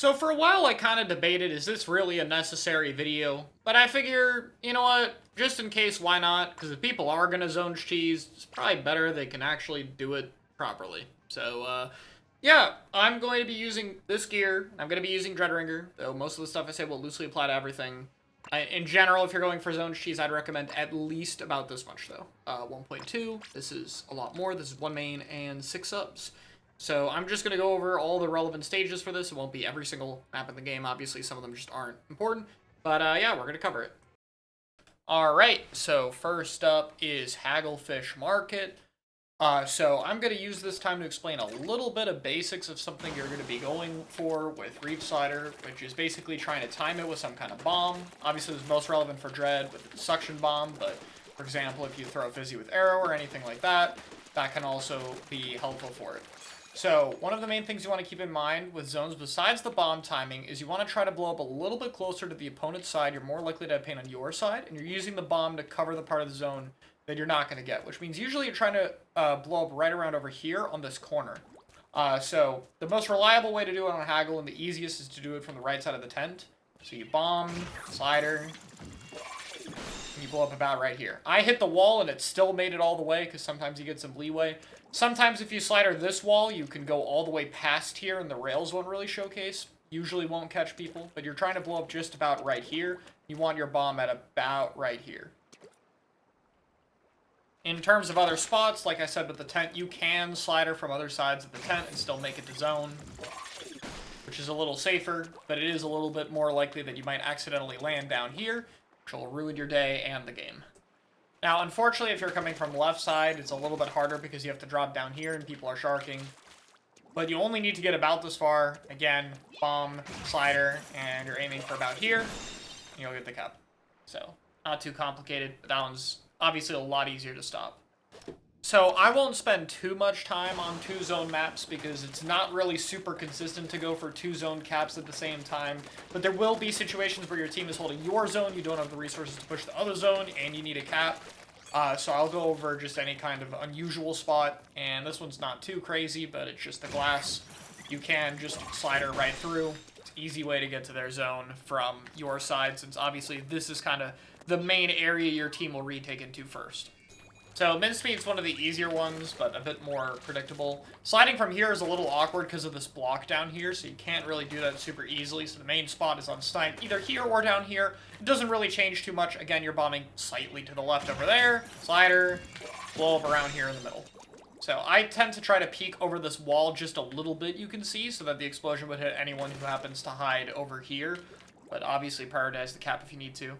So for a while I kind of debated, is this really a necessary video? But I figure, you know what, just in case, why not? Because if people are going to zone cheese, it's probably better they can actually do it properly. So, yeah, I'm going to be using this gear. I'm going to be using Dreadringer, though most of the stuff I say will loosely apply to everything. In general, if you're going for zone cheese, I'd recommend at least about this much, though. 1.2, this is a lot more. This is 1 main and 6 subs. So I'm just going to go over all the relevant stages for this. It won't be every single map in the game. Obviously, some of them just aren't important. But yeah, we're going to cover it. Alright, so first up is Hagglefish Market. So I'm going to use this time to explain a little bit of basics of something you're going to be going for with Reefslider, which is basically trying to time it with some kind of bomb. Obviously, it's most relevant for Dread with the suction bomb, but for example, if you throw a Fizzy with arrow or anything like that, that can also be helpful for it. So, one of the main things you want to keep in mind with zones besides the bomb timing is you want to try to blow up a little bit closer to the opponent's side. You're more likely to have pain on your side, and you're using the bomb to cover the part of the zone that you're not going to get, which means usually you're trying to blow up right around over here on this corner. So, the most reliable way to do it on Haggle and the easiest is to do it from the right side of the tent. So you bomb, slider, and you blow up about right here. I hit the wall and it still made it all the way because sometimes you get some leeway. Sometimes if you slider this wall, you can go all the way past here and the rails won't really showcase. Usually won't catch people, but you're trying to blow up just about right here. You want your bomb at about right here. In terms of other spots, like I said with the tent, you can slider from other sides of the tent and still make it to zone, which is a little safer, but it is a little bit more likely that you might accidentally land down here, which will ruin your day and the game. Now, unfortunately, if you're coming from the left side, it's a little bit harder because you have to drop down here and people are sharking. But you only need to get about this far. Again, bomb, slider, and you're aiming for about here, and you'll get the cup. So, not too complicated, but that one's obviously a lot easier to stop. So, I won't spend too much time on 2-zone maps because it's not really super consistent to go for 2-zone caps at the same time. But there will be situations where your team is holding your zone, you don't have the resources to push the other zone, and you need a cap. So I'll go over just any kind of unusual spot, and this one's not too crazy, but it's just the glass. You can just slider right through. It's an easy way to get to their zone from your side, since obviously this is kind of the main area your team will retake into first. So min speed's one of the easier ones, but a bit more predictable. Sliding from here is a little awkward because of this block down here, so you can't really do that super easily. So the main spot is on snipe, either here or down here. It doesn't really change too much. Again, you're bombing slightly to the left over there. Slider, blow up around here in the middle. So I tend to try to peek over this wall just a little bit, you can see, so that the explosion would hit anyone who happens to hide over here. But obviously prioritize the cap if you need to.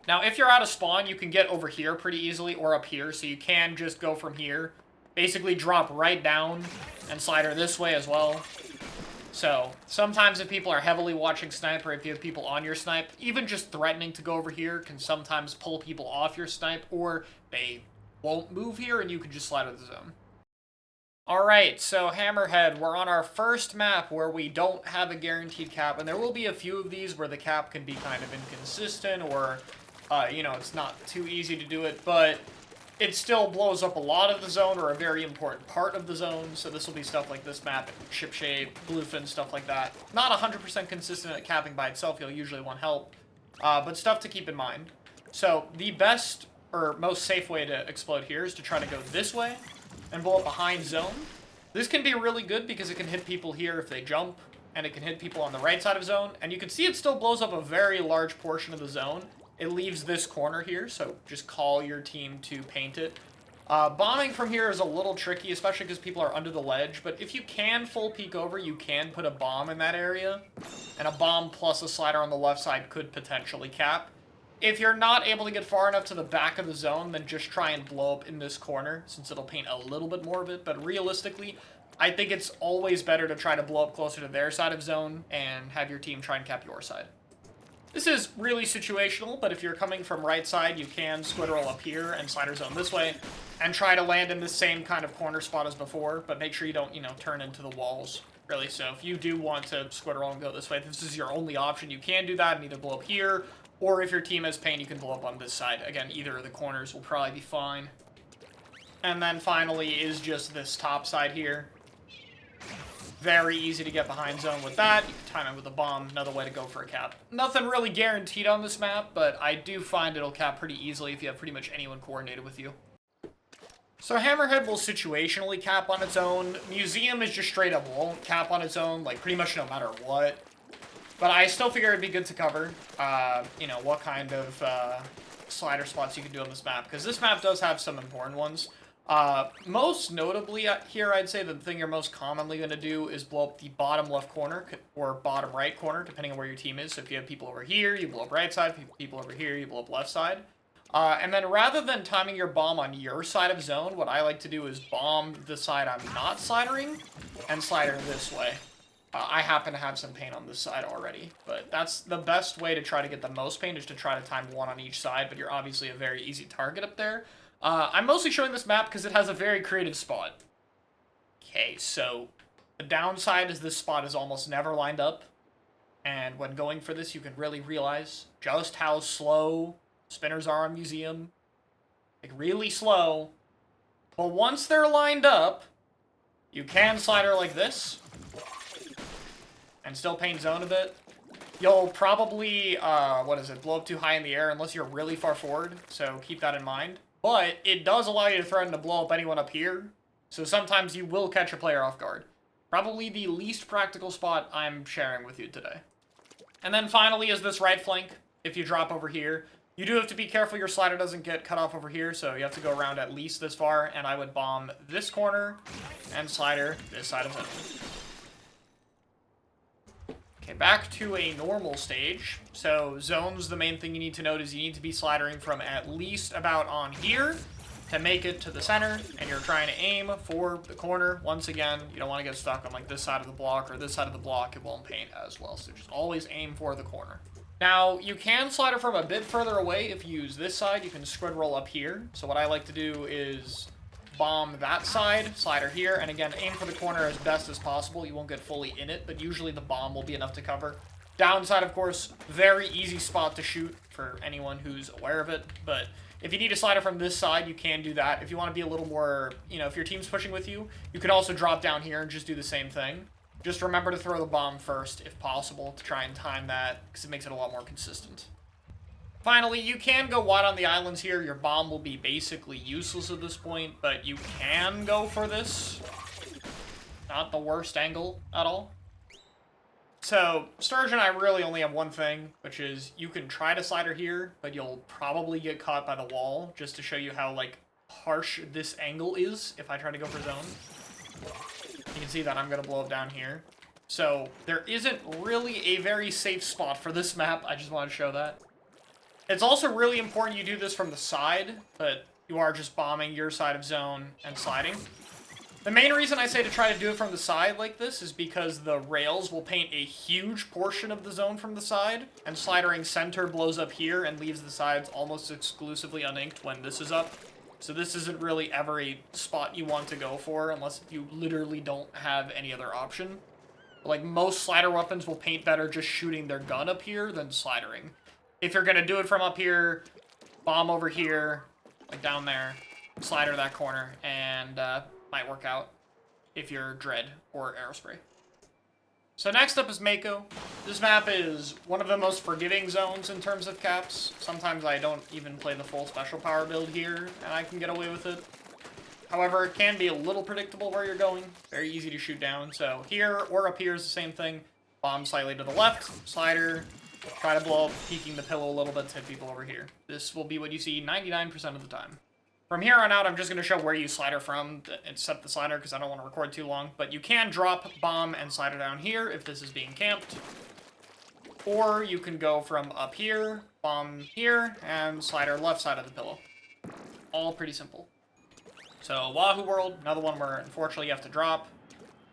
Now, if you're out of spawn, you can get over here pretty easily, or up here, so you can just go from here, basically drop right down, and slider this way as well. So, sometimes if people are heavily watching snipe, or if you have people on your snipe, even just threatening to go over here can sometimes pull people off your snipe, or they won't move here, and you can just slider the zone. Alright, so Hammerhead, we're on our first map where we don't have a guaranteed cap, and there will be a few of these where the cap can be kind of inconsistent, or you know, it's not too easy to do it, but it still blows up a lot of the zone, or a very important part of the zone, so this will be stuff like this map, ship shape, bluefin, stuff like that. Not 100% consistent at capping by itself, you'll usually want help, but stuff to keep in mind. So, the best, or most safe way to explode here is to try to go this way, and blow up behind zone. This can be really good because it can hit people here if they jump, and it can hit people on the right side of zone, and you can see it still blows up a very large portion of the zone. It leaves this corner here, so just call your team to paint it. Bombing from here is a little tricky, especially because people are under the ledge, but if you can full peek over, you can put a bomb in that area, and a bomb plus a slider on the left side could potentially cap. If you're not able to get far enough to the back of the zone, then just try and blow up in this corner, since it'll paint a little bit more of it, but realistically, I think it's always better to try to blow up closer to their side of zone, and have your team try and cap your side. This is really situational, but if you're coming from right side, you can squid roll up here and slider zone this way, and try to land in the same kind of corner spot as before, but make sure you don't, you know, turn into the walls, really. So if you do want to squid roll and go this way, this is your only option. You can do that and either blow up here, or if your team has pain, you can blow up on this side. Again, either of the corners will probably be fine. And then finally is just this top side here. Very easy to get behind zone with that. You can time it with a bomb, another way to go for a cap. Nothing really guaranteed on this map, but I do find it'll cap pretty easily if you have pretty much anyone coordinated with you. So Hammerhead will situationally cap on its own. Museum is just straight up won't cap on its own, like pretty much no matter what. But I still figure it'd be good to cover, you know, what kind of slider spots you can do on this map, because this map does have some important ones. Most notably here, I'd say the thing you're most commonly going to do is blow up the bottom left corner, or bottom right corner, depending on where your team is. So if you have people over here, you blow up right side. People over here, you blow up left side. And then rather than timing your bomb on your side of zone, what I like to do is bomb the side I'm not slidering, and slider this way. I happen to have some paint on this side already, but that's the best way to try to get the most paint, is to try to time one on each side, but you're obviously a very easy target up there. I'm mostly showing this map because it has a very creative spot. Okay, so the downside is this spot is almost never lined up, and when going for this, you can really realize just how slow spinners are on Museum. Like, really slow. But once they're lined up, you can slider like this, and still paint zone a bit. You'll probably, blow up too high in the air unless you're really far forward, so keep that in mind. But it does allow you to threaten to blow up anyone up here, so sometimes you will catch a player off guard. Probably the least practical spot I'm sharing with you today. And then finally is this right flank. If you drop over here, you do have to be careful your slider doesn't get cut off over here, so you have to go around at least this far, and I would bomb this corner and slider this side of zone. Okay, back to a normal stage. So zones, the main thing you need to note is you need to be slidering from at least about on here to make it to the center, and you're trying to aim for the corner. Once again, you don't want to get stuck on like this side of the block or this side of the block. It won't paint as well, so just always aim for the corner. Now, you can slider from a bit further away. If you use this side, you can squid roll up here. So what I like to do is bomb that side, slider here, and again, aim for the corner as best as possible. You won't get fully in it, but usually the bomb will be enough to cover. Downside, of course, very easy spot to shoot for anyone who's aware of it, but if you need a slider from this side, you can do that. If you want to be a little more, you know, if your team's pushing with you, you can also drop down here and just do the same thing. Just remember to throw the bomb first, if possible, to try and time that, because it makes it a lot more consistent. Finally, you can go wide on the islands here. Your bomb will be basically useless at this point, but you can go for this. Not the worst angle at all. So, Sturgeon, I really only have one thing, which is you can try to slider here, but you'll probably get caught by the wall, just to show you how, like, harsh this angle is if I try to go for zone. You can see that I'm going to blow up down here. So, there isn't really a very safe spot for this map. I just want to show that. It's also really important you do this from the side, but you are just bombing your side of zone and sliding. The main reason I say to try to do it from the side like this is because the rails will paint a huge portion of the zone from the side, and slidering center blows up here and leaves the sides almost exclusively uninked when this is up. So this isn't really ever a spot you want to go for unless you literally don't have any other option. Like, most slider weapons will paint better just shooting their gun up here than slidering. If you're going to do it from up here, bomb over here, like down there, slider that corner, and might work out if you're Dread or Aerospray. So next up is Mako. This map is one of the most forgiving zones in terms of caps. Sometimes I don't even play the full special power build here, and I can get away with it. However, it can be a little predictable where you're going. Very easy to shoot down. So here or up here is the same thing. Bomb slightly to the left, slider, try to blow up, peeking the pillow a little bit to hit people over here. This will be what you see 99% of the time. From here on out, I'm just going to show where you slider from and set the slider because I don't want to record too long. But you can drop, bomb, and slider down here if this is being camped. Or you can go from up here, bomb here, and slider left side of the pillow. All pretty simple. So Wahoo World, another one where unfortunately you have to drop.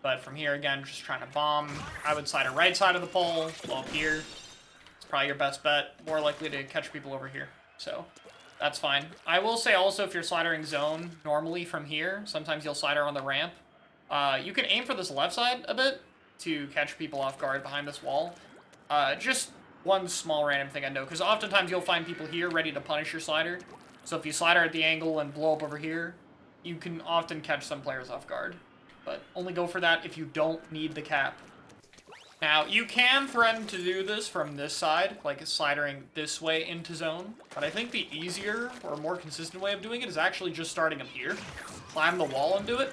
But from here, again, just trying to bomb. I would slider right side of the pole, blow up here. It's probably your best bet. More likely to catch people over here. So that's fine. I will say also, if you're slidering zone normally from here, sometimes you'll slider on the ramp. You can aim for this left side a bit to catch people off guard behind this wall. Just one small random thing I know, because oftentimes you'll find people here ready to punish your slider. So if you slider at the angle and blow up over here, you can often catch some players off guard. but only go for that if you don't need the cap. Now, you can threaten to do this from this side, like slidering this way into zone, but I think the easier or more consistent way of doing it is actually just starting up here. Climb the wall and do it.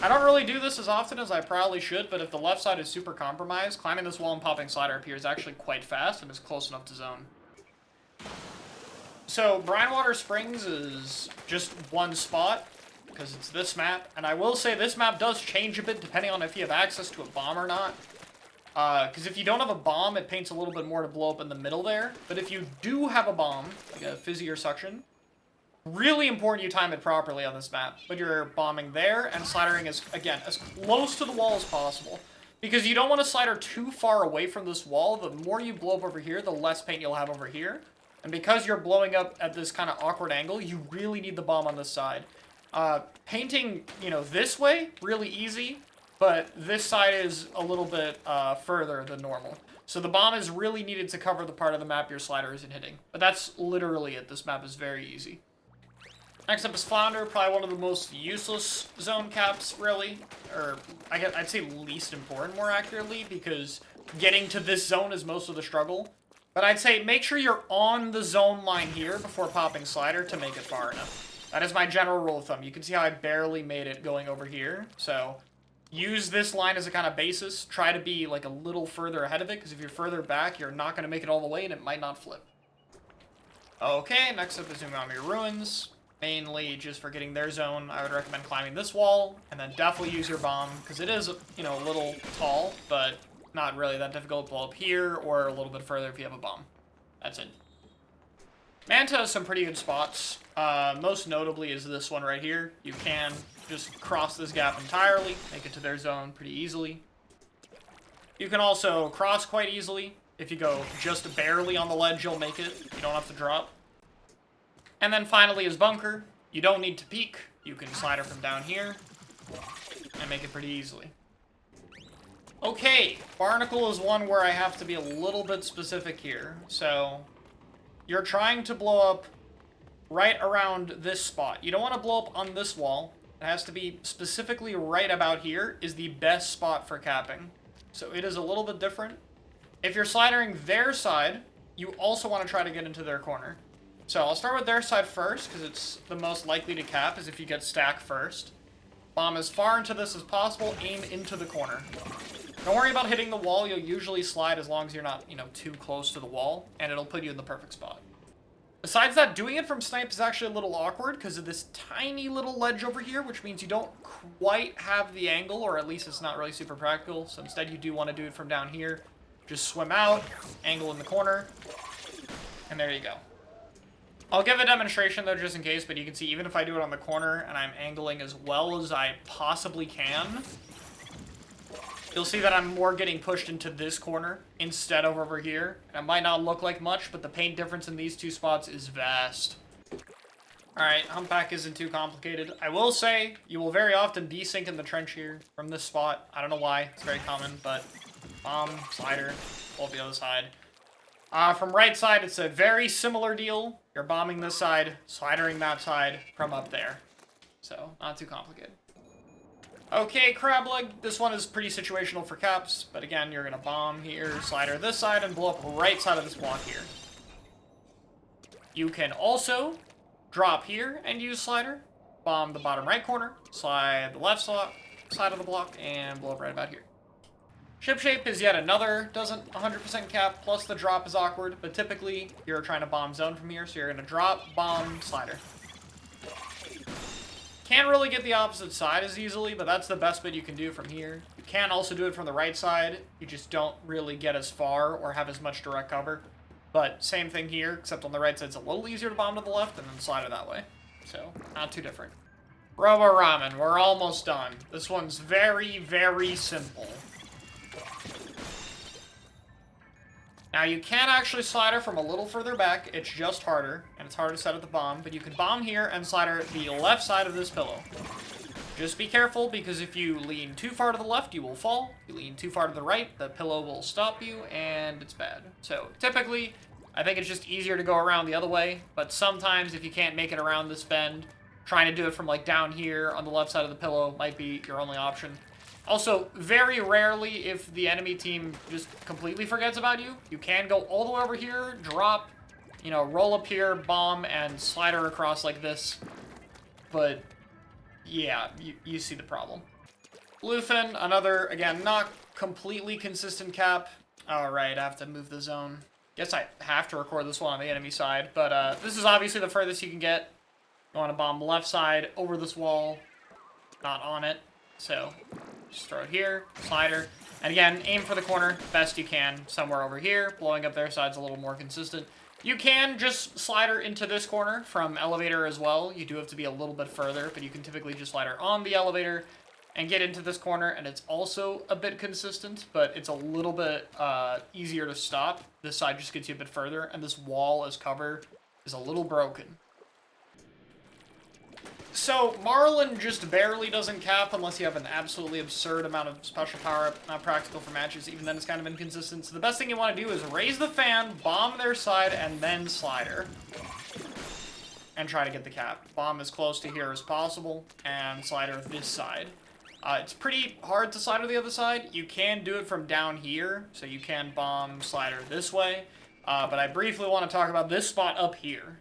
I don't really do this as often as I probably should, but if the left side is super compromised, climbing this wall and popping slider up here is actually quite fast and is close enough to zone. So, Brinewater Springs is just one spot, because it's this map, and I will say this map does change a bit depending on if you have access to a bomb or not. Because if you don't have a bomb, it paints a little bit more to blow up in the middle there. But if you do have a bomb, like a fizzy or suction, really important you time it properly on this map. But you're bombing there and slidering as close to the wall as possible. Because you don't want to slider too far away from this wall. The more you blow up over here, the less paint you'll have over here. And because you're blowing up at this kind of awkward angle, you really need the bomb on this side. Painting, this way, really easy. But this side is a little bit further than normal. So the bomb is really needed to cover the part of the map your slider isn't hitting. But that's literally it. This map is very easy. Next up is Flounder, probably one of the most useless zone caps, really. Or, I'd say least important, more accurately, because getting to this zone is most of the struggle. But I'd say make sure you're on the zone line here before popping slider to make it far enough. That is my general rule of thumb. You can see how I barely made it going over here, so use this line as a kind of basis. Try to be like a little further ahead of it, because if you're further back, you're not going to make it all the way, and it might not flip. Okay, next up is Umami Ruins. Mainly just for getting their zone, I would recommend climbing this wall, and then definitely use your bomb, because it is, a little tall, but not really that difficult. Blow up here, or a little bit further if you have a bomb. That's it. Manta has some pretty good spots. Most notably is this one right here. You can just cross this gap entirely, make it to their zone pretty easily. You can also cross quite easily. If you go just barely on the ledge, you'll make it. You don't have to drop. And then finally is Bunker. You don't need to peek. You can slider from down here and make it pretty easily. Okay, Barnacle is one where I have to be a little bit specific here. So, you're trying to blow up right around this spot. You don't want to blow up on this wall. It has to be specifically right about here is the best spot for capping. So it is a little bit different. If you're slidering their side, you also want to try to get into their corner. So I'll start with their side first, because it's the most likely to cap, is if you get stack first. Bomb as far into this as possible, aim into the corner. Don't worry about hitting the wall, you'll usually slide as long as you're not, too close to the wall, and it'll put you in the perfect spot. Besides that, doing it from snipe is actually a little awkward because of this tiny little ledge over here, which means you don't quite have the angle, or at least it's not really super practical. So instead you do want to do it from down here. Just swim out, angle in the corner, and there you go. I'll give a demonstration though just in case, but you can see even if I do it on the corner and I'm angling as well as I possibly can, you'll see that I'm more getting pushed into this corner instead of over here. And it might not look like much, but the paint difference in these two spots is vast. Alright, humpback isn't too complicated. I will say, you will very often desync in the trench here from this spot. I don't know why, it's very common, but bomb, slider, pull up the other side. From right side, it's a very similar deal. You're bombing this side, slidering that side from up there. So, not too complicated. Okay, crab leg. This one is pretty situational for caps, but again, you're gonna bomb here, slider this side, and blow up right side of this block here. You can also drop here and use slider, bomb the bottom right corner, slide the left side of the block, and blow up right about here. Ship shape is yet another, doesn't 100% cap, plus the drop is awkward, but typically you're trying to bomb zone from here, so you're gonna drop, bomb, slider. Can't really get the opposite side as easily, but that's the best bit you can do from here. You can also do it from the right side, you just don't really get as far or have as much direct cover. But same thing here, except on the right side it's a little easier to bomb to the left and then slider that way. So, not too different. Robo Ramen, we're almost done. This one's very, very simple. Now, you can actually slider from a little further back, it's just harder, and it's harder to set up the bomb, but you can bomb here and slider the left side of this pillow. Just be careful, because if you lean too far to the left, you will fall. If you lean too far to the right, the pillow will stop you, and it's bad. So, typically, I think it's just easier to go around the other way, but sometimes if you can't make it around this bend, Trying to do it from, like, down here on the left side of the pillow might be your only option. Also, very rarely, if the enemy team just completely forgets about you, you can go all the way over here, drop, you know, roll up here, bomb, and slider across like this. But, yeah, you see the problem. Bluefin, another, again, not completely consistent cap. Alright, I have to move the zone. Guess I have to record this one on the enemy side, but this is obviously the furthest you can get. You want to bomb left side over this wall, not on it. So, just throw it here, slider. And again, aim for the corner best you can, somewhere over here. Blowing up their side's a little more consistent. You can just slider into this corner from elevator as well. You do have to be a little bit further, but you can typically just slider on the elevator and get into this corner, and it's also a bit consistent, but it's a little bit easier to stop. This side just gets you a bit further, and this wall as cover is a little broken. So, Marlin just barely doesn't cap unless you have an absolutely absurd amount of special power-up. Not practical for matches, even then it's kind of inconsistent. So the best thing you want to do is raise the fan, bomb their side, and then slider. And try to get the cap. Bomb as close to here as possible, and slider this side. It's pretty hard to slider the other side. You can do it from down here, so you can bomb slider this way. But I briefly want to talk about this spot up here.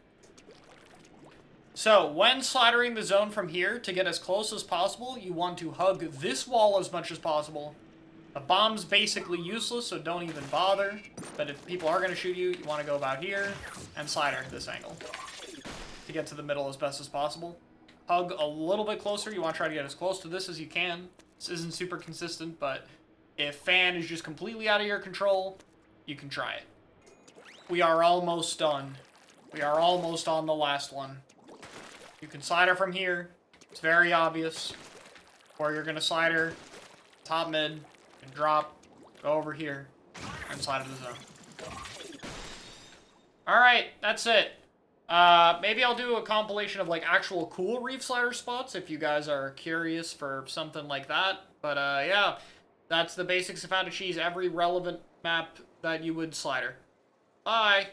So, when slidering the zone from here, to get as close as possible, you want to hug this wall as much as possible. The bomb's basically useless, so don't even bother. But if people are going to shoot you, you want to go about here and slider this angle to get to the middle as best as possible. Hug a little bit closer. You want to try to get as close to this as you can. This isn't super consistent, but if fan is just completely out of your control, you can try it. We are almost done. We are almost on the last one. You can slider from here. It's very obvious where you're going to slider. Top mid, and drop, go over here, and slider the zone. Alright, that's it. Maybe I'll do a compilation of, like, actual cool reef slider spots if you guys are curious for something like that. But, yeah, that's the basics of how to cheese every relevant map that you would slider. Bye!